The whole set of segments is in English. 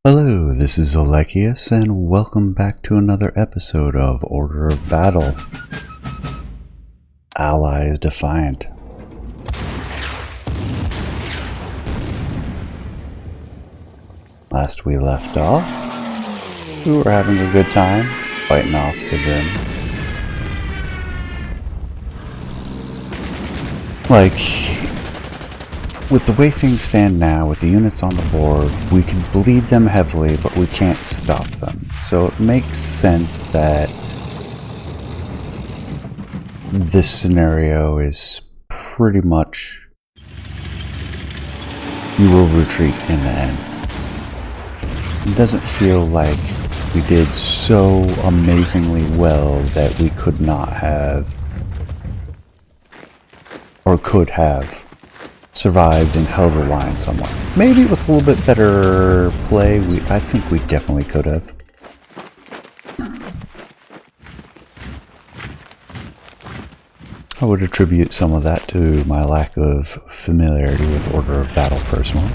Hello, this is Alekius, and welcome back to another episode of Order of Battle. Allies Defiant. Last we left off, we were having a good time fighting off the Germans. With the way things stand now, with the units on the board, we can bleed them heavily, but we can't stop them. So it makes sense that this scenario is pretty much you will retreat in the end. It doesn't feel like we did so amazingly well that we could not have, or could have, survived and held the line somewhat. Maybe with a little bit better play, I think we definitely could have. I would attribute some of that to my lack of familiarity with Order of Battle personally.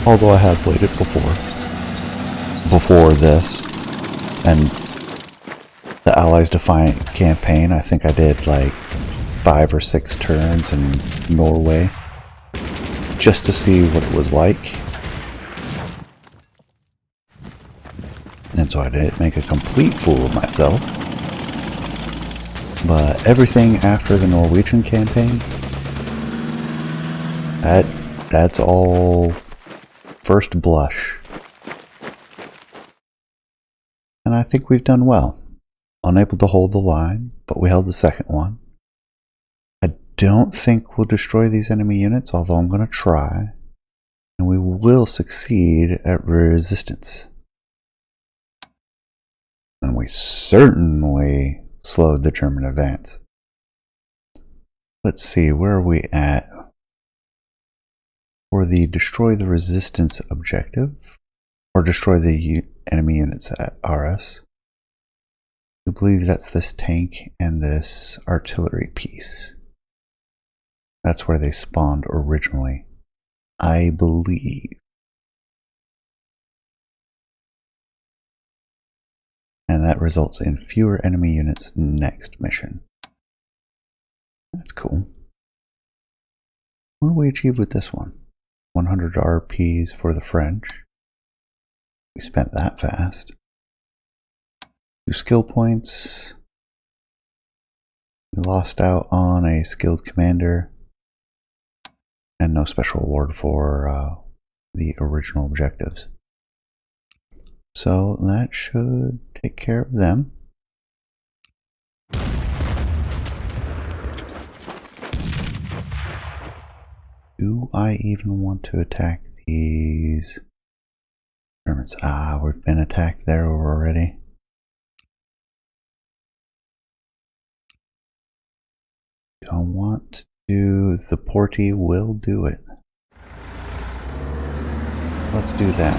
Although I have played it before this, and the Allies Defiant campaign, I think I did like 5 or 6 turns in Norway just to see what it was like. And so I didn't make a complete fool of myself. But everything after the Norwegian campaign, that's all first blush. And I think we've done well. Unable to hold the line, but we held the second one. Don't think we'll destroy these enemy units, although I'm going to try, and we will succeed at resistance. And we certainly slowed the German advance. Let's see, where are we at for the destroy the resistance objective, or destroy the enemy units at RS. I believe that's this tank and this artillery piece. That's where they spawned originally, I believe. And that results in fewer enemy units next mission. That's cool. What do we achieve with this one? 100 RPs for the French. We spent that fast. 2 skill points. We lost out on a skilled commander. And no special award for the original objectives. So that should take care of them. Do I even want to attack these Germans? We've been attacked there already. Don't want to do the Porty, will do it. Let's do that.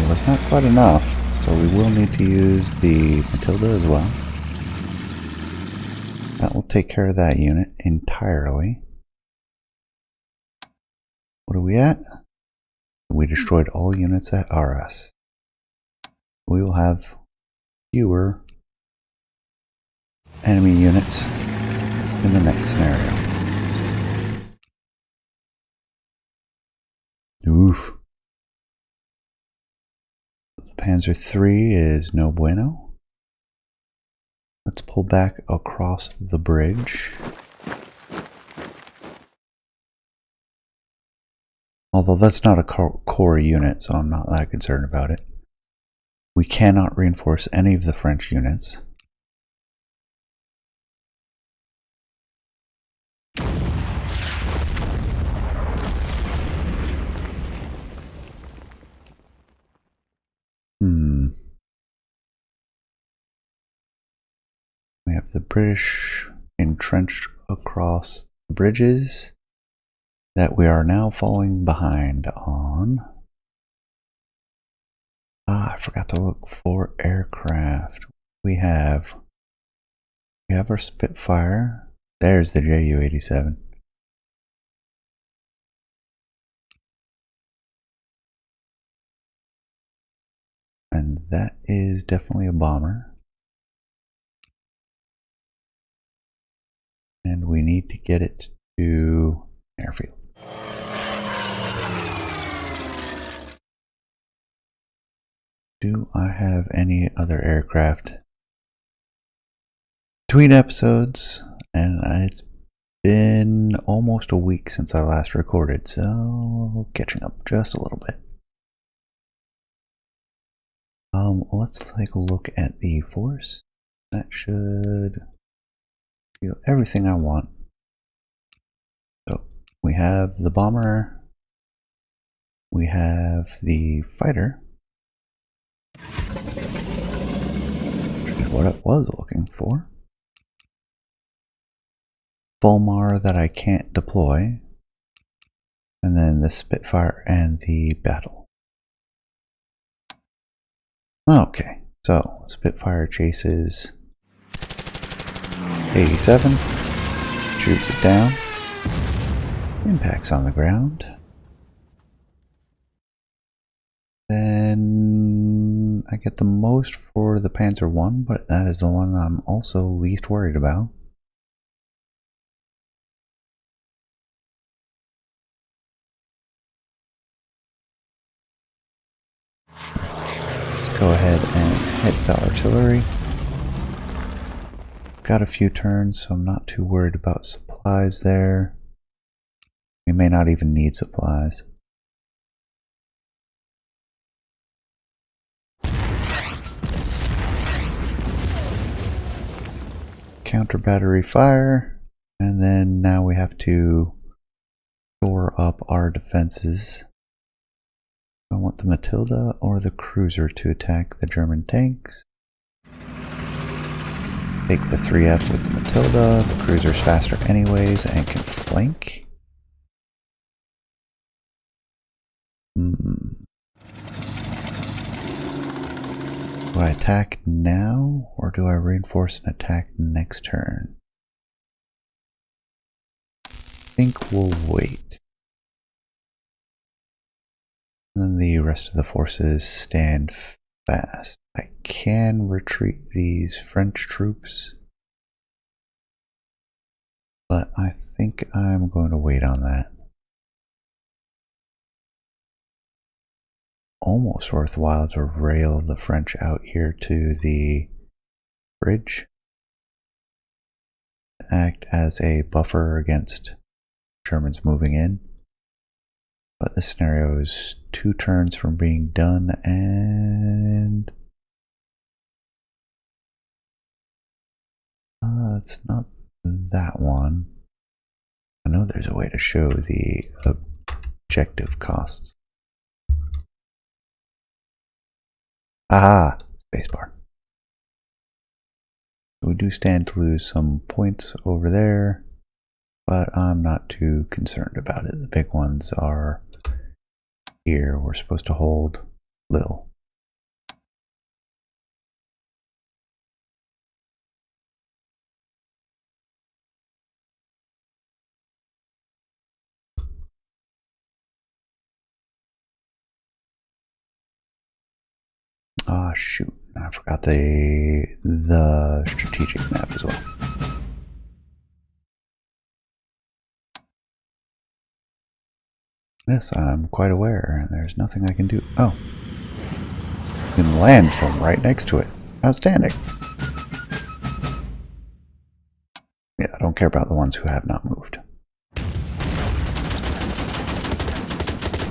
That's not quite enough, so we will need to use the Matilda as well. That will take care of that unit entirely. What are we at? We destroyed all units at RS. We will have fewer enemy units in the next scenario. Oof. Panzer III is no bueno. Let's pull back across the bridge. Although that's not a core unit, so I'm not that concerned about it. We cannot reinforce any of the French units. We have the British entrenched across the bridges that we are now falling behind on. I forgot to look for aircraft. We have our Spitfire. There's the Ju-87. and that is definitely a bomber. And we need to get it to airfield. Do I have any other aircraft? Between episodes, and it's been almost a week since I last recorded, so catching up just a little bit. Let's take a look at the force. That should feel everything I want. So we have the bomber, we have the fighter, which is what I was looking for. Fulmar that I can't deploy, and then the Spitfire and the battle. Okay, so Spitfire chases 87, shoots it down, impacts on the ground. Then I get the most for the Panzer I, but that is the one I'm also least worried about. Let's go ahead and hit the artillery. Got a few turns, so I'm not too worried about supplies there. We may not even need supplies. Counter battery fire, and then now we have to shore up our defenses. I want the Matilda or the cruiser to attack the German tanks. Take the 3F with the Matilda. The cruiser's faster anyways and can flank. Do I attack now, or do I reinforce an attack next turn? I think we'll wait. And then the rest of the forces stand fast. I can retreat these French troops, but I think I'm going to wait on that. Almost worthwhile to rail the French out here to the bridge. Act as a buffer against Germans moving in. But this scenario is 2 turns from being done, and it's not that one. I know there's a way to show the objective costs. Aha! Spacebar. We do stand to lose some points over there, but I'm not too concerned about it. The big ones are here. We're supposed to hold Lille. Ah, shoot. I forgot the strategic map as well. Yes, I'm quite aware, and there's nothing I can do. Oh. You can land from right next to it. Outstanding. Yeah, I don't care about the ones who have not moved.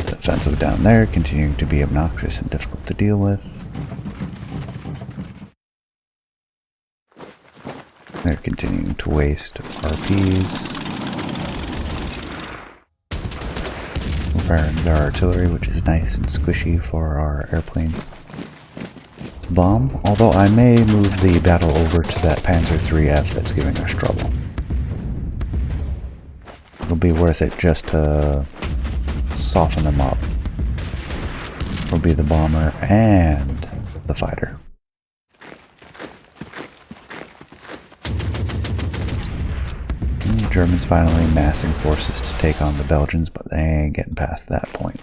The offensive down there continuing to be obnoxious and difficult to deal with. They're continuing to waste RPs. We're firing their artillery, which is nice and squishy for our airplanes to bomb. Although I may move the battle over to that Panzer 3F that's giving us trouble. It'll be worth it just to soften them up. It'll be the bomber and the fighter. Germans finally massing forces to take on the Belgians, but they ain't getting past that point.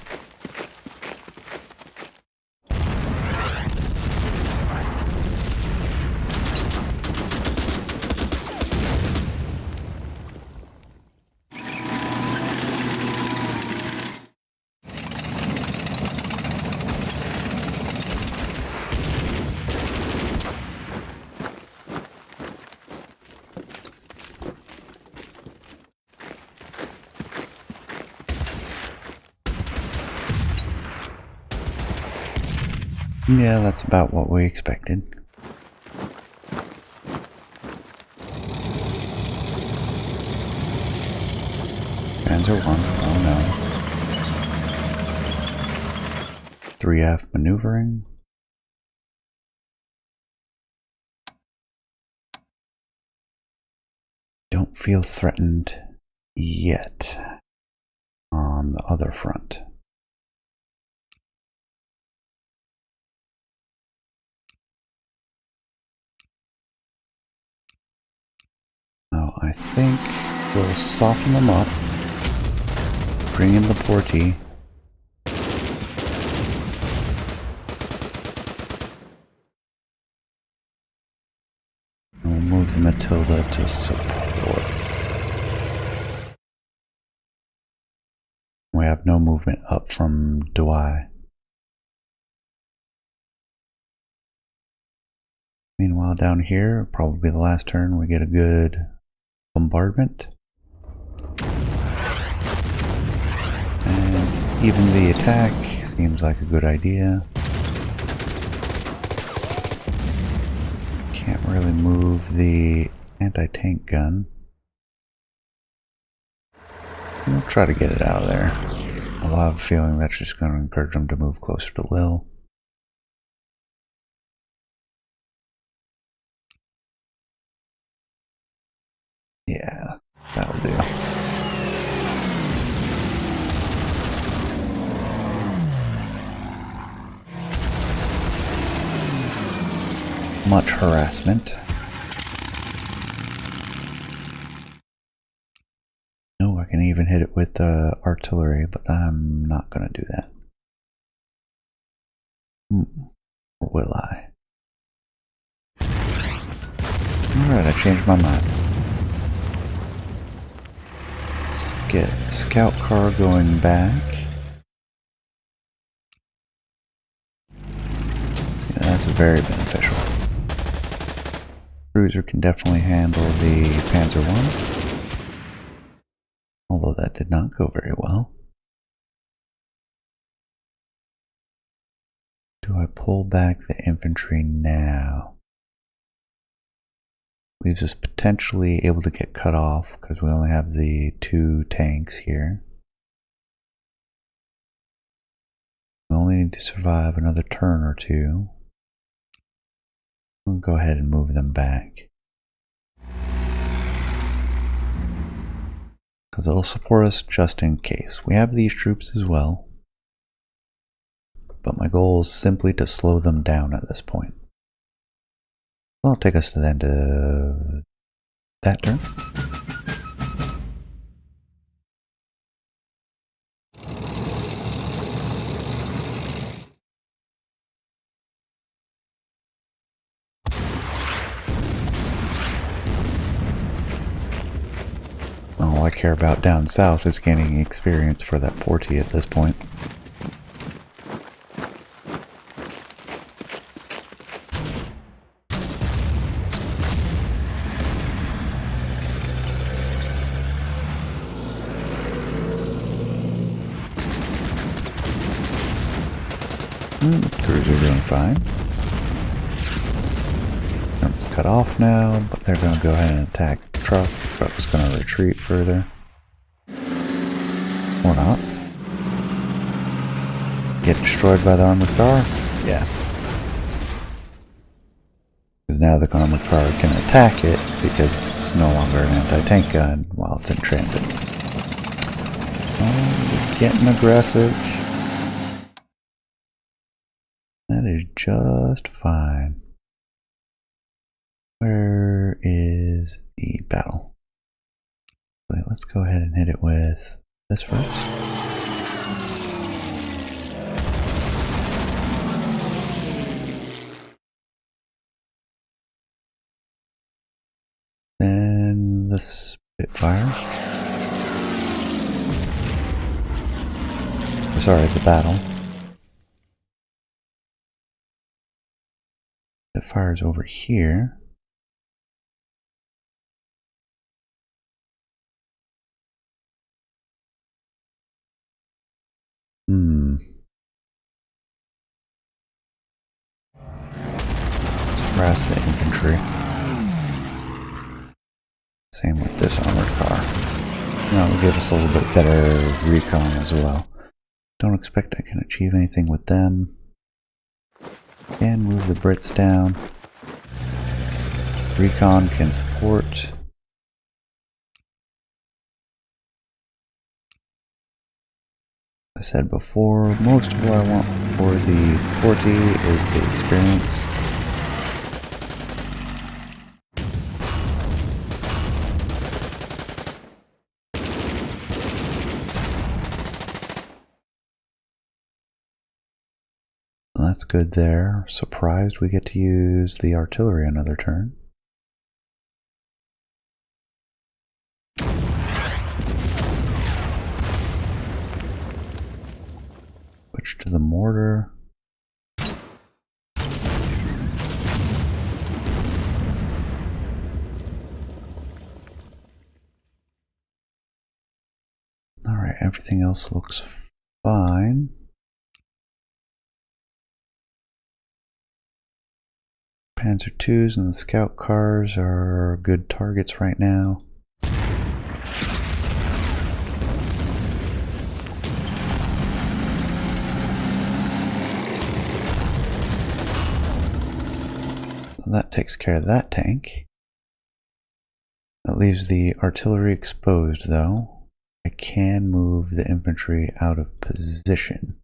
Yeah, that's about what we expected. Panzer 1, oh no. 3F maneuvering. Don't feel threatened yet on the other front. Now I think we'll soften them up, bring in the portee. We'll move the Matilda to support. We have no movement up from Douai. Meanwhile, down here, probably the last turn, we get a good bombardment. And even the attack seems like a good idea. Can't really move the anti-tank gun. We'll try to get it out of there. I'll have a feeling that's just going to encourage them to move closer to Lille. Yeah, that'll do. Much harassment. No, I can even hit it with artillery, but I'm not going to do that. Or will I? Alright, I changed my mind. Let's get scout car going back. Yeah, that's very beneficial. Cruiser can definitely handle the Panzer 1. Although that did not go very well. Do I pull back the infantry now? Leaves us potentially able to get cut off because we only have the 2 tanks here. We only need to survive another turn or 2. We'll go ahead and move them back. Because it'll support us just in case. We have these troops as well. But my goal is simply to slow them down at this point. That'll take us to the end of that turn. All I care about down south is gaining experience for that portee at this point. Cruiser doing fine. It's cut off now, but they're going to go ahead and attack the truck. The truck's going to retreat further. Or not. Get destroyed by the armored car? Yeah. Because now the armored car can attack it because it's no longer an anti-tank gun while it's in transit. Oh, getting aggressive. That is just fine. Where is the battle? Okay, let's go ahead and hit it with this first. Then the Spitfire. Sorry, the battle. Spitfire's over here. harass the infantry. Same with this armored car. That'll give us a little bit better recon as well. Don't expect I can achieve anything with them. Can move the Brits down. Recon can support. I said before, most of what I want for the Porty is the experience. That's good there. Surprised we get to use the artillery another turn. Switch to the mortar. Alright, everything else looks fine. Panzer IIs and the scout cars are good targets right now. That takes care of that tank. That leaves the artillery exposed though. I can move the infantry out of position.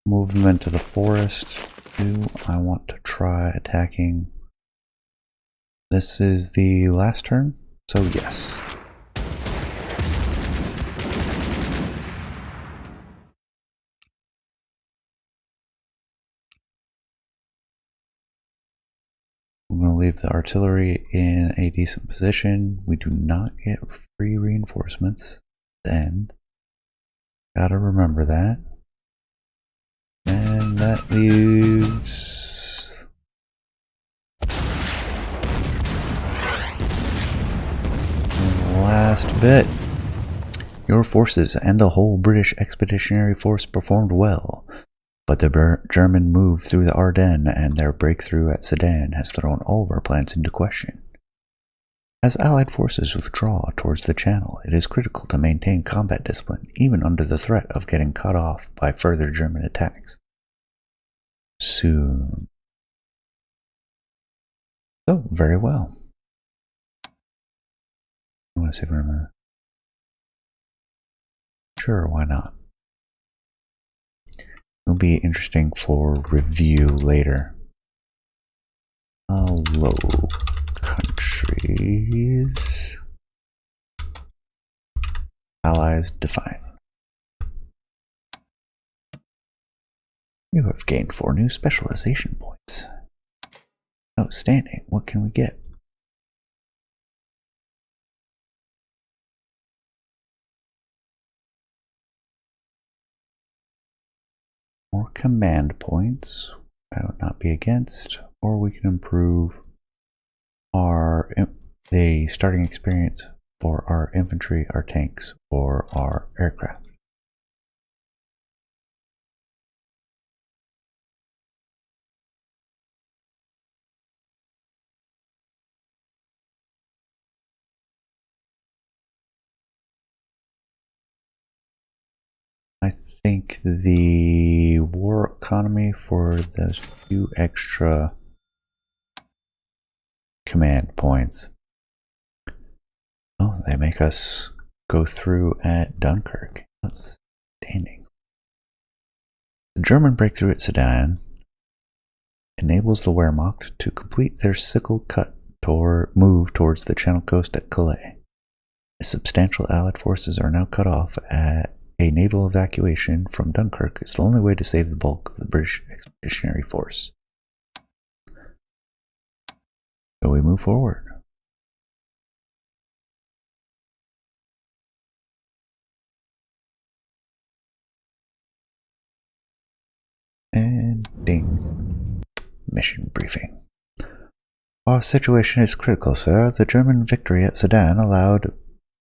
Move them into the forest. Do I want to try attacking? This is the last turn, so yes. I'm going to leave the artillery in a decent position. We do not get free reinforcements. Then, gotta remember that. And that leaves the last bit. Your forces and the whole British Expeditionary Force performed well, but the German move through the Ardennes and their breakthrough at Sedan has thrown all of our plans into question. As Allied forces withdraw towards the Channel, it is critical to maintain combat discipline, even under the threat of getting cut off by further German attacks. Soon. So, very well. I want to save for a minute. Sure, why not? It'll be interesting for review later. Hello, countries. Allies Defiant. You have gained 4 new specialization points. Outstanding. What can we get? More command points. I would not be against. Or we can improve the starting experience for our infantry, our tanks, or our aircraft. I think the war economy for those few extra command points. Oh, they make us go through at Dunkirk. Outstanding. The German breakthrough at Sedan enables the Wehrmacht to complete their sickle cut move towards the Channel coast at Calais. As substantial Allied forces are now cut off at a naval evacuation from Dunkirk is the only way to save the bulk of the British Expeditionary Force. So we move forward. And ding. Mission briefing. Our situation is critical, sir. The German victory at Sedan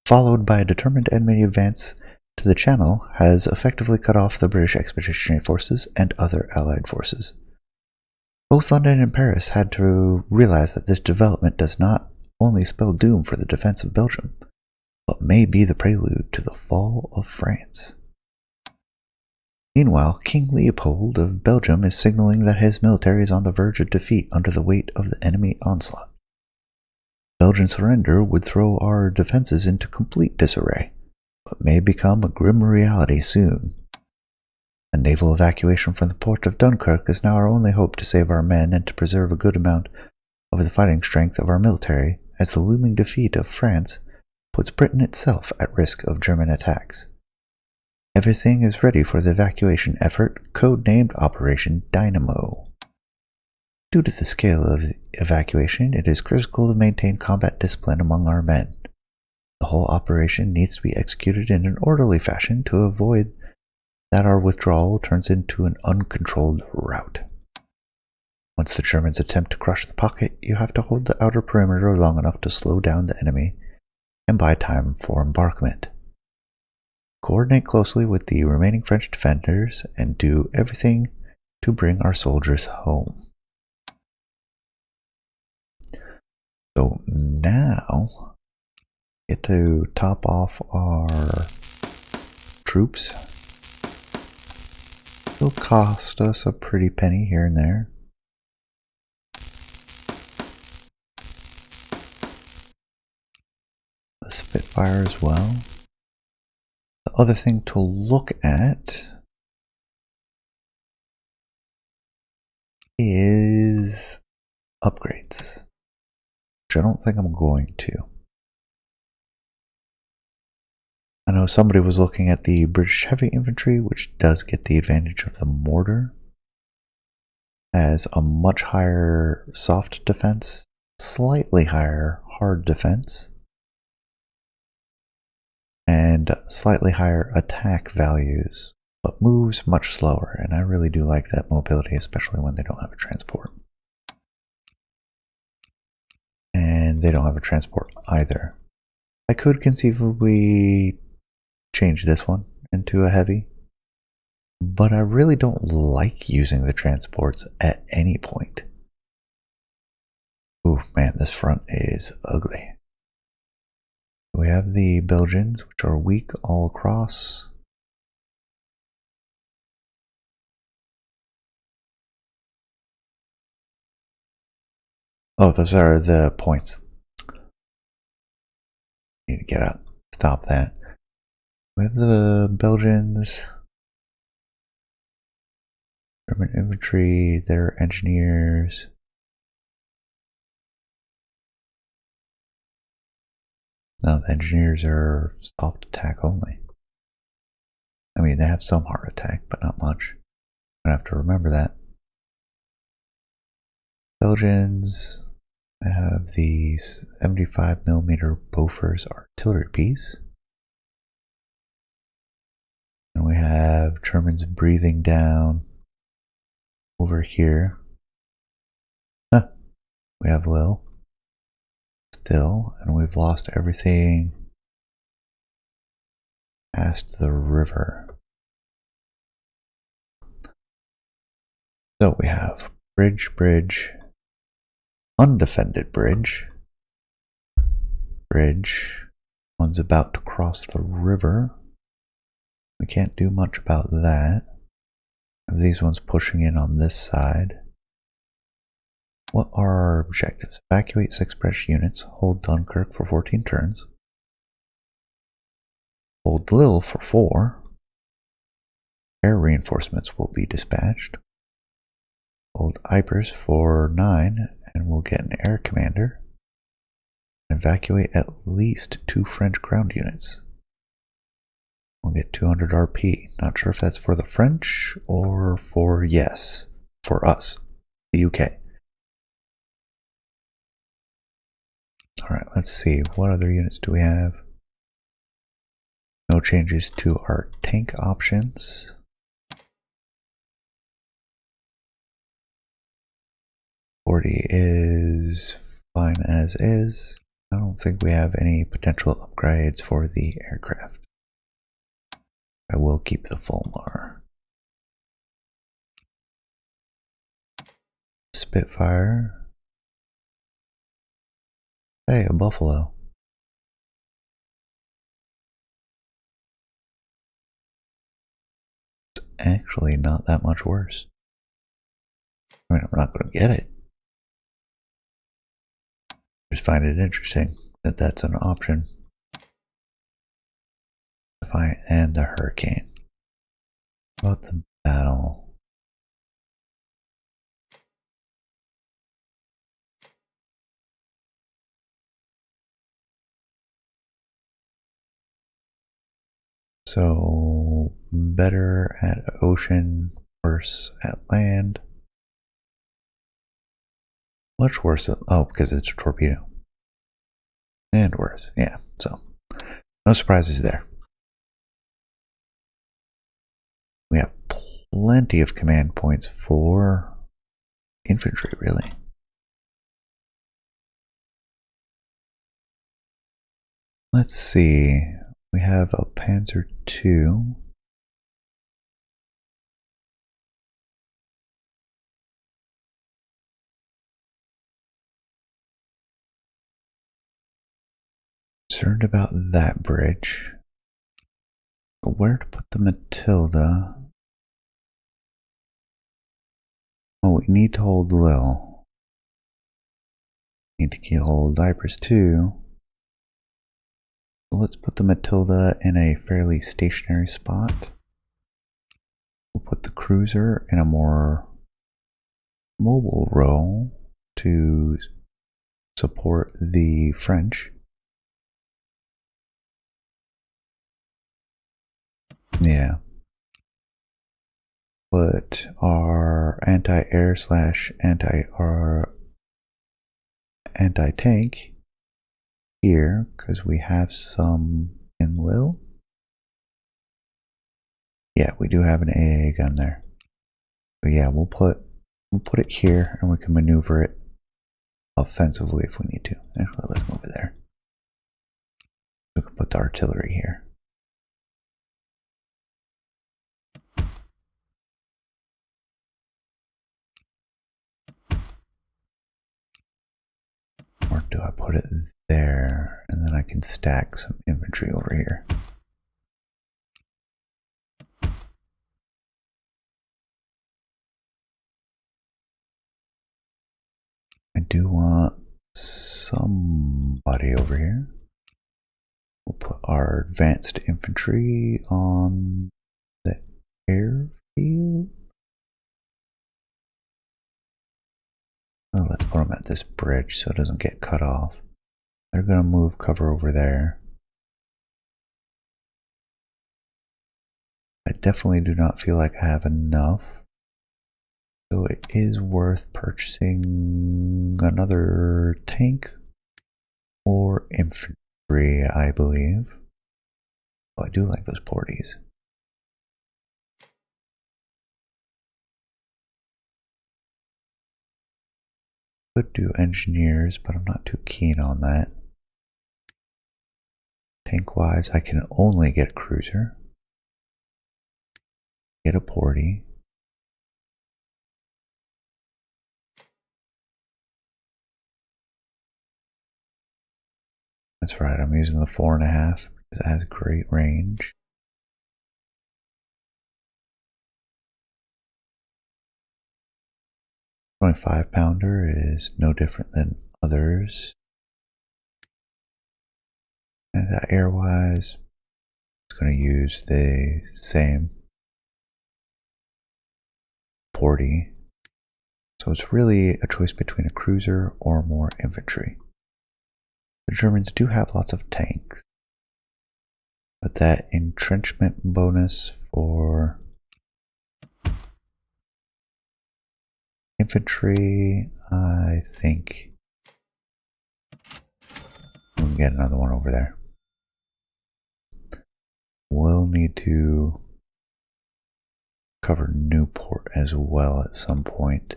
followed by a determined enemy advance, to the Channel has effectively cut off the British Expeditionary Forces and other Allied forces. Both London and Paris had to realize that this development does not only spell doom for the defense of Belgium, but may be the prelude to the fall of France. Meanwhile, King Leopold of Belgium is signaling that his military is on the verge of defeat under the weight of the enemy onslaught. Belgian surrender would throw our defenses into complete disarray, but may become a grim reality soon. A naval evacuation from the port of Dunkirk is now our only hope to save our men and to preserve a good amount of the fighting strength of our military, as the looming defeat of France puts Britain itself at risk of German attacks. Everything is ready for the evacuation effort, codenamed Operation Dynamo. Due to the scale of the evacuation, it is critical to maintain combat discipline among our men. The whole operation needs to be executed in an orderly fashion to avoid that our withdrawal turns into an uncontrolled rout. Once the Germans attempt to crush the pocket, you have to hold the outer perimeter long enough to slow down the enemy and buy time for embarkment. Coordinate closely with the remaining French defenders and do everything to bring our soldiers home. So now, get to top off our troops. It'll cost us a pretty penny here and there. The Spitfire as well. The other thing to look at is upgrades, which I don't think I'm going to. I know somebody was looking at the British heavy infantry, which does get the advantage of the mortar, has a much higher soft defense, slightly higher hard defense, and slightly higher attack values, but moves much slower, and I really do like that mobility, especially when they don't have a transport. And they don't have a transport either. I could conceivably change this one into a heavy, but I really don't like using the transports at any point. Ooh, man, this front is ugly. We have the Belgians, which are weak all across. Oh, those are the points. Need to get out. Stop that. We have the Belgians, German infantry, their engineers. No, the engineers are soft attack only. I mean, they have some hard attack, but not much. I have to remember that. Belgians have the 75mm Bofors artillery piece. And we have Germans breathing down over here. Huh. We have Lille still, and we've lost everything past the river. So we have bridge, undefended bridge, one's about to cross the river. We can't do much about that. Have these ones pushing in on this side. What are our objectives? Evacuate 6 British units, hold Dunkirk for 14 turns, hold Lille for 4, air reinforcements will be dispatched, hold Ypres for 9, and we'll get an air commander, evacuate at least 2 French ground units. We'll get 200 RP. Not sure if that's for the French or for, yes, for us, the UK. Alright, let's see. What other units do we have? No changes to our tank options. .40 is fine as is. I don't think we have any potential upgrades for the aircraft. I will keep the Fulmar. Spitfire. Hey, a buffalo. It's actually not that much worse. I mean, I'm not going to get it. Just find it interesting that that's an option. Defiant and the Hurricane. How about the battle? So, better at ocean, worse at land. Much worse at, oh, because it's a torpedo. And worse, yeah, so no surprises there. We have plenty of command points for infantry, really. Let's see, we have a Panzer II. Concerned about that bridge. But where to put the Matilda? Oh, we need to hold Lille. Need to hold Ypres too. So let's put the Matilda in a fairly stationary spot. We'll put the cruiser in a more mobile role to support the French. Yeah. Put our anti-air / anti-tank here because we have some in Lille. Yeah, we do have an AA gun there. So yeah, we'll put it here and we can maneuver it offensively if we need to. Actually, let's move it there. We can put the artillery here. Or do I put it there and then I can stack some infantry over here? I do want somebody over here. We'll put our advanced infantry on the airfield. Oh, let's put them at this bridge so it doesn't get cut off. They're going to move cover over there. I definitely do not feel like I have enough. So it is worth purchasing another tank or infantry, I believe. Oh, I do like those porties. Could do engineers, but I'm not too keen on that. Tank-wise, I can only get a cruiser. Get a portie. That's right, I'm using the 4.5 because it has great range. The 25-pounder is no different than others. And air-wise, it's going to use the same portie. So it's really a choice between a cruiser or more infantry. The Germans do have lots of tanks, but that entrenchment bonus for infantry, I think we can get another one over there. We'll need to cover Newport as well at some point.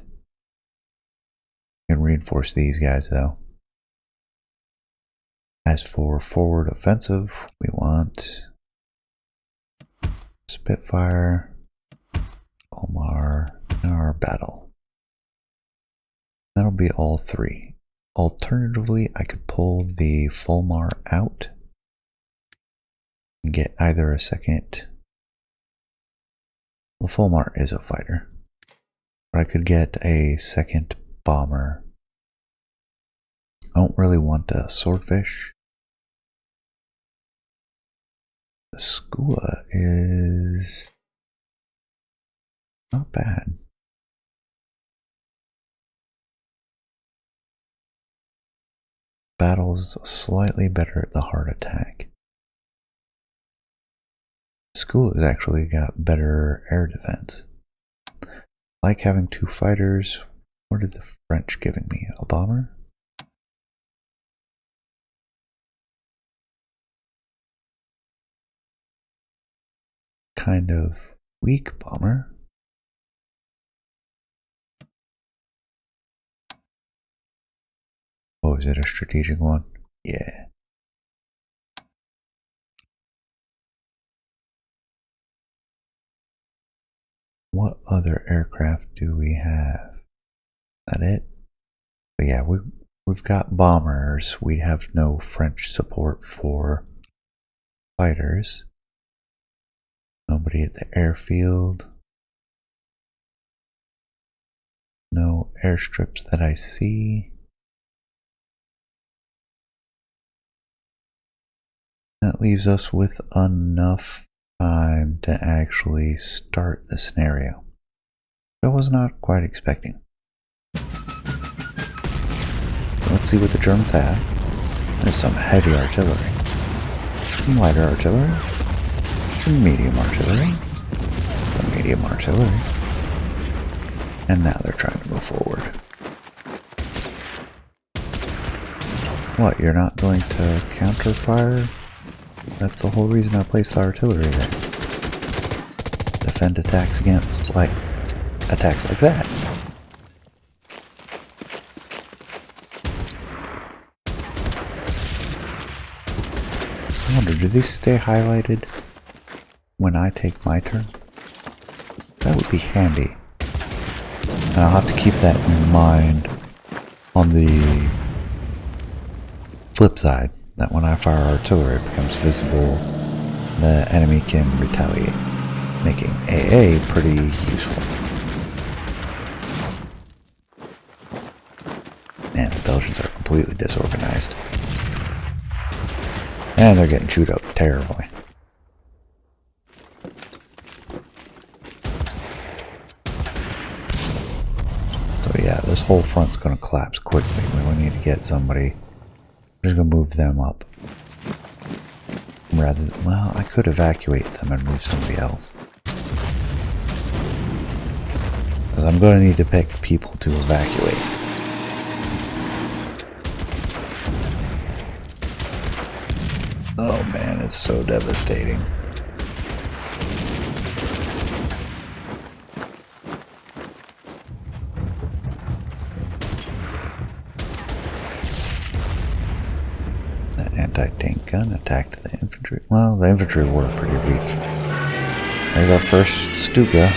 And reinforce these guys though. As for forward offensive, we want Spitfire, Omar, and our battle. That'll be all three. Alternatively, I could pull the Fulmar out and get either a second. The Fulmar is a fighter, but I could get a second bomber. I don't really want a swordfish. The Skua is not bad. Battle's slightly better at the heart attack. Skua has actually got better air defense. I like having two fighters. What are the French giving me? A bomber? Kind of weak bomber. Oh, is it a strategic one? Yeah. What other aircraft do we have? Is that it? But yeah, we've got bombers. We have no French support for fighters. Nobody at the airfield. No airstrips that I see. That leaves us with enough time to actually start the scenario. I was not quite expecting. Let's see what the Germans have. There's some heavy artillery, some lighter artillery, some medium artillery, some medium artillery, and now they're trying to move forward. What, you're not going to counter fire? That's the whole reason I placed the artillery there. Defend attacks against, like, attacks like that. I wonder, do these stay highlighted when I take my turn? That would be handy. And I'll have to keep that in mind on the flip side, that when I fire artillery it becomes visible, the enemy can retaliate, making AA pretty useful. Man, the Belgians are completely disorganized. And they're getting chewed up terribly. So yeah, this whole front's going to collapse quickly. We need to get somebody. I'm just going to move them up. Rather than, well, I could evacuate them and move somebody else. Because I'm going to need to pick people to evacuate. Oh man, it's so devastating. That anti-tank gun attacked the infantry. Well, the infantry were pretty weak. There's our first Stuka.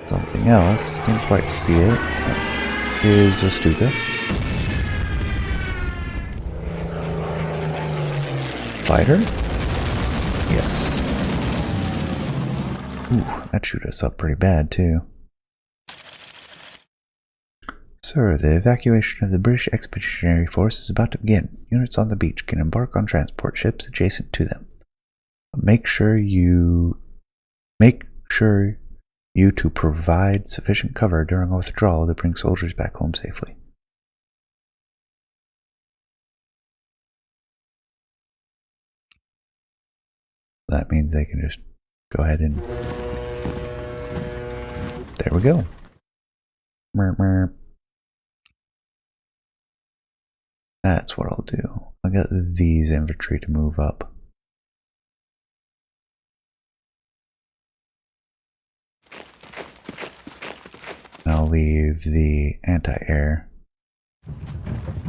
Something else, didn't quite see it. Is a Stuka. Fighter? Yes. Ooh, that shoot us up pretty bad too. Sir, the evacuation of the British Expeditionary Force is about to begin. Units on the beach can embark on transport ships adjacent to them. Make sure you to provide sufficient cover during a withdrawal to bring soldiers back home safely. That means they can just go ahead and... There we go. Merp, merp. That's what I'll do. I'll get these infantry to move up. And I'll leave the anti-air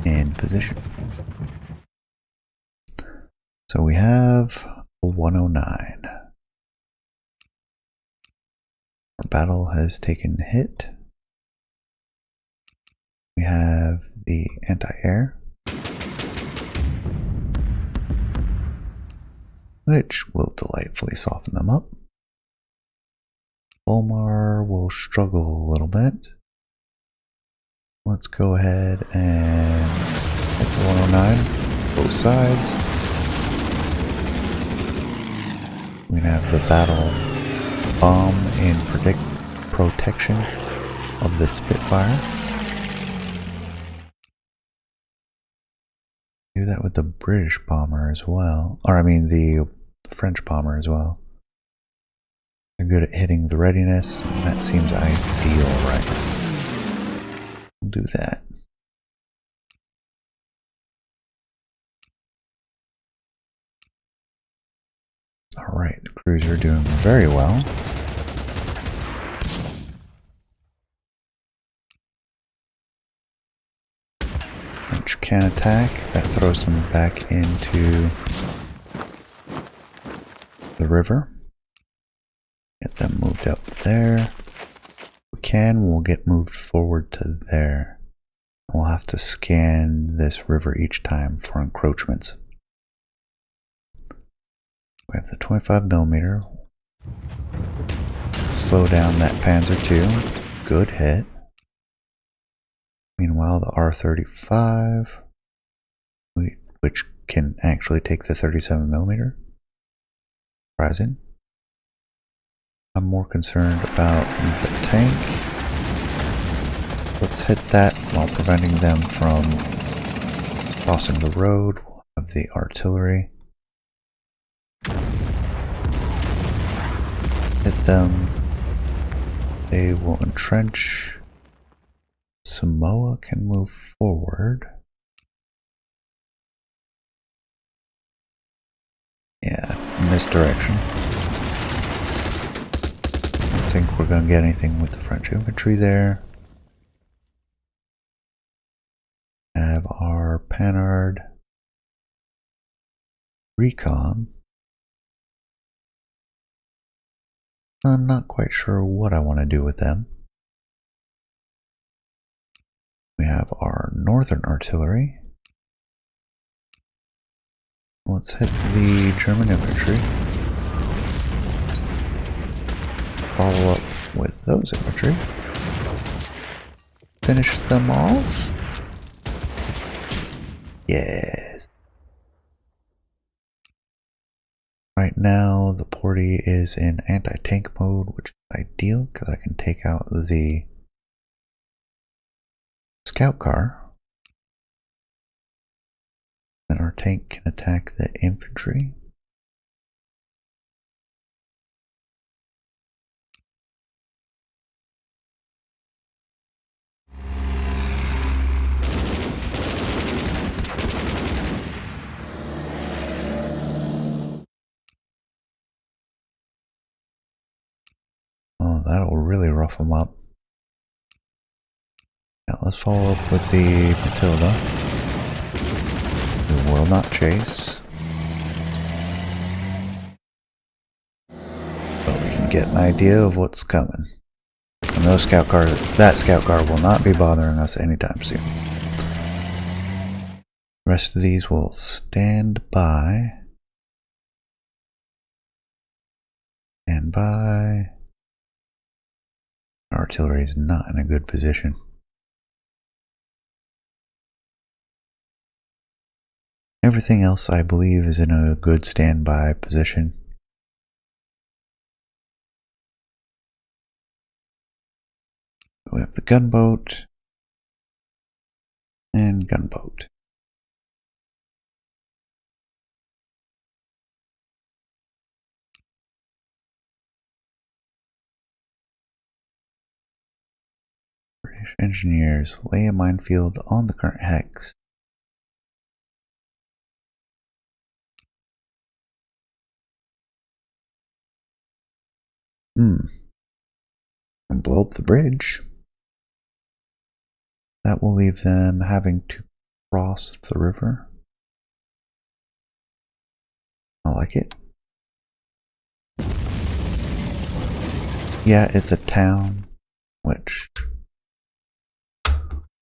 in position. So we have a 109. Our battle has taken hit. We have the anti-air, which will delightfully soften them up. Volmar will struggle a little bit. Let's go ahead and hit the 109, both sides. We're going to have the battle bomb in protection of the Spitfire. Do that with the British bomber as well, or I mean the French bomber as well. They're good at hitting the readiness, and that seems ideal right now. We'll do that. Alright, the crews are doing very well. French can attack, that throws them back into the river. Get them moved up there. If we can, we'll get moved forward to there. We'll have to scan this river each time for encroachments. We have the 25mm. Slow down that Panzer II. Good hit. Meanwhile, the R-35, which can actually take the 37mm. Surprising. I'm more concerned about the tank. Let's hit that while preventing them from crossing the road. We'll have the artillery. Hit them. They will entrench. Samoa can move forward. Yeah, in this direction. I don't think we're going to get anything with the French infantry there. Have our Panhard recon. I'm not quite sure what I want to do with them. We have our northern artillery. Let's hit the German infantry. Follow up with those infantry. Finish them off. Yes. Right now, the Porty is in anti-tank mode, which is ideal because I can take out the scout car. Then our tank can attack the infantry. Oh, that'll really rough them up. Now let's follow up with the Matilda. We will not chase. But we can get an idea of what's coming. And those that scout car will not be bothering us anytime soon. The rest of these will stand by. Stand by. Artillery is not in a good position. Everything else, I believe, is in a good standby position. We have the gunboat and gunboat. British engineers lay a minefield on the current hex. And blow up the bridge. That will leave them having to cross the river. I like it. Yeah, it's a town, which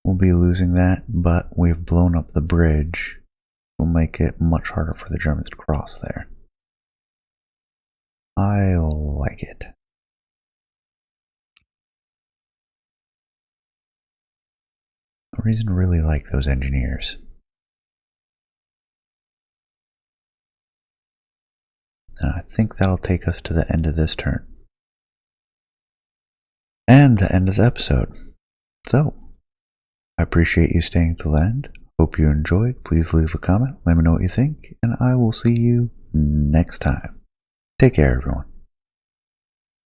we'll be losing that, but we've blown up the bridge. Will make it much harder for the Germans to cross there. I like it. A reason to really like those engineers. I think that'll take us to the end of this turn. And the end of the episode. So, I appreciate you staying till the end. Hope you enjoyed. Please leave a comment. Let me know what you think. And I will see you next time. Take care, everyone.